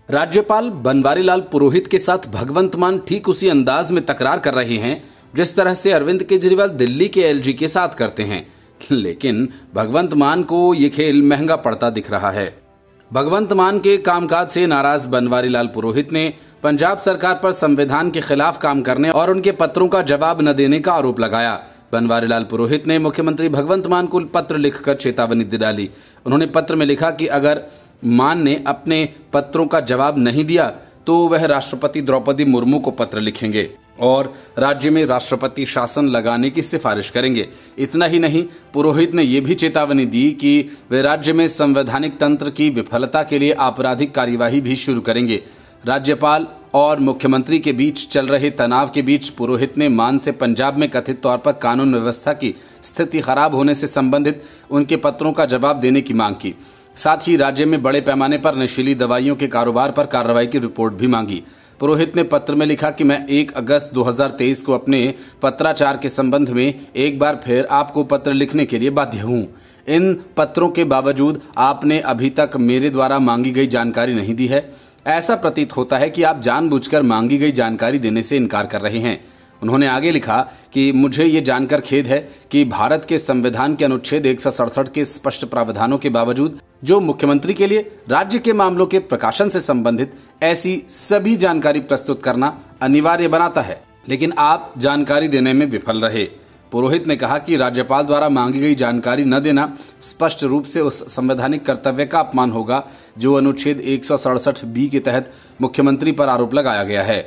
राज्यपाल बनवारीलाल पुरोहित के साथ भगवंत मान ठीक उसी अंदाज में तकरार कर रहे हैं जिस तरह से अरविंद केजरीवाल दिल्ली के एलजी के साथ करते हैं, लेकिन भगवंत मान को ये खेल महंगा पड़ता दिख रहा है। भगवंत मान के कामकाज से नाराज बनवारीलाल पुरोहित ने पंजाब सरकार पर संविधान के खिलाफ काम करने और उनके पत्रों का जवाब न देने का आरोप लगाया। बनवारीलाल पुरोहित ने मुख्यमंत्री भगवंत मान को पत्र लिखकर चेतावनी दे डाली। उन्होंने पत्र में लिखा कि अगर मान ने अपने पत्रों का जवाब नहीं दिया तो वह राष्ट्रपति द्रौपदी मुर्मू को पत्र लिखेंगे और राज्य में राष्ट्रपति शासन लगाने की सिफारिश करेंगे। इतना ही नहीं, पुरोहित ने यह भी चेतावनी दी कि वे राज्य में संवैधानिक तंत्र की विफलता के लिए आपराधिक कार्यवाही भी शुरू करेंगे। राज्यपाल और मुख्यमंत्री के बीच चल रहे तनाव के बीच पुरोहित ने मान से पंजाब में कथित तौर पर कानून व्यवस्था की स्थिति खराब होने से संबंधित उनके पत्रों का जवाब देने की मांग की। साथ ही राज्य में बड़े पैमाने पर नशीली दवाइयों के कारोबार पर कार्रवाई की रिपोर्ट भी मांगी। पुरोहित ने पत्र में लिखा कि मैं 1 अगस्त 2023 को अपने पत्राचार के संबंध में एक बार फिर आपको पत्र लिखने के लिए बाध्य हूं। इन पत्रों के बावजूद आपने अभी तक मेरे द्वारा मांगी गई जानकारी नहीं दी है। ऐसा प्रतीत होता है कि आप जानबूझकर मांगी गई जानकारी देने से इनकार कर रहे हैं। उन्होंने आगे लिखा कि मुझे ये जानकर खेद है कि भारत के संविधान के अनुच्छेद 167 के स्पष्ट प्रावधानों के बावजूद जो मुख्यमंत्री के लिए राज्य के मामलों के प्रकाशन से संबंधित ऐसी सभी जानकारी प्रस्तुत करना अनिवार्य बनाता है, लेकिन आप जानकारी देने में विफल रहे। पुरोहित ने कहा कि राज्यपाल द्वारा मांगी गई जानकारी न देना स्पष्ट रूप से उस संवैधानिक कर्तव्य का अपमान होगा जो अनुच्छेद 167B के तहत मुख्यमंत्री पर आरोप लगाया गया है।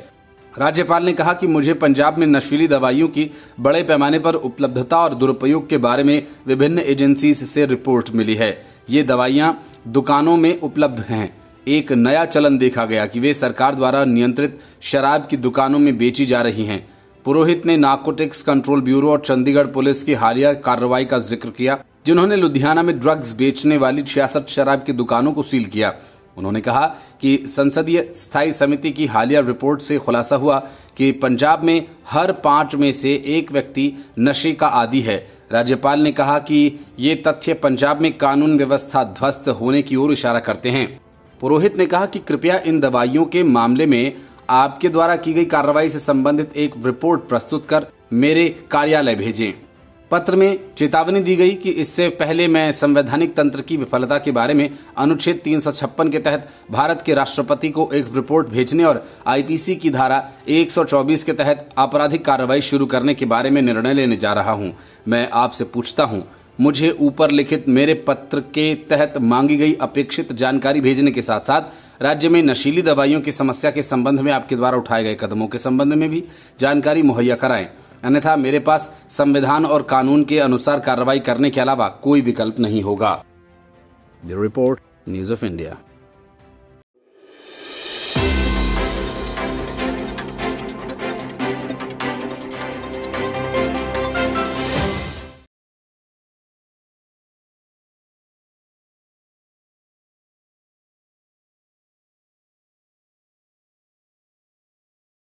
राज्यपाल ने कहा कि मुझे पंजाब में नशीली दवाइयों की बड़े पैमाने पर उपलब्धता और दुरुपयोग के बारे में विभिन्न एजेंसी से रिपोर्ट मिली है। ये दवाइयां दुकानों में उपलब्ध हैं। एक नया चलन देखा गया कि वे सरकार द्वारा नियंत्रित शराब की दुकानों में बेची जा रही हैं। पुरोहित ने नार्कोटिक्स कंट्रोल ब्यूरो और चंडीगढ़ पुलिस की हालिया कार्रवाई का जिक्र किया, जिन्होंने लुधियाना में ड्रग्स बेचने वाली 66 शराब की दुकानों को सील किया। उन्होंने कहा कि संसदीय स्थायी समिति की हालिया रिपोर्ट से खुलासा हुआ कि पंजाब में हर 5 में से 1 व्यक्ति नशे का आदी है। राज्यपाल ने कहा कि ये तथ्य पंजाब में कानून व्यवस्था ध्वस्त होने की ओर इशारा करते हैं। पुरोहित ने कहा कि कृपया इन दवाइयों के मामले में आपके द्वारा की गई कार्रवाई से संबंधित एक रिपोर्ट प्रस्तुत कर मेरे कार्यालय भेजें। पत्र में चेतावनी दी गई कि इससे पहले मैं संवैधानिक तंत्र की विफलता के बारे में अनुच्छेद 356 के तहत भारत के राष्ट्रपति को एक रिपोर्ट भेजने और आईपीसी की धारा 124 के तहत आपराधिक कार्रवाई शुरू करने के बारे में निर्णय लेने जा रहा हूं। मैं आपसे पूछता हूं, मुझे ऊपर लिखित मेरे पत्र के तहत मांगी गई अपेक्षित जानकारी भेजने के साथ साथ राज्य में नशीली दवाइयों की समस्या के संबंध में आपके द्वारा उठाए गए कदमों के संबंध में भी जानकारी मुहैया कराएं, अन्यथा मेरे पास संविधान और कानून के अनुसार कार्रवाई करने के अलावा कोई विकल्प नहीं होगा। Bureau report, news of India.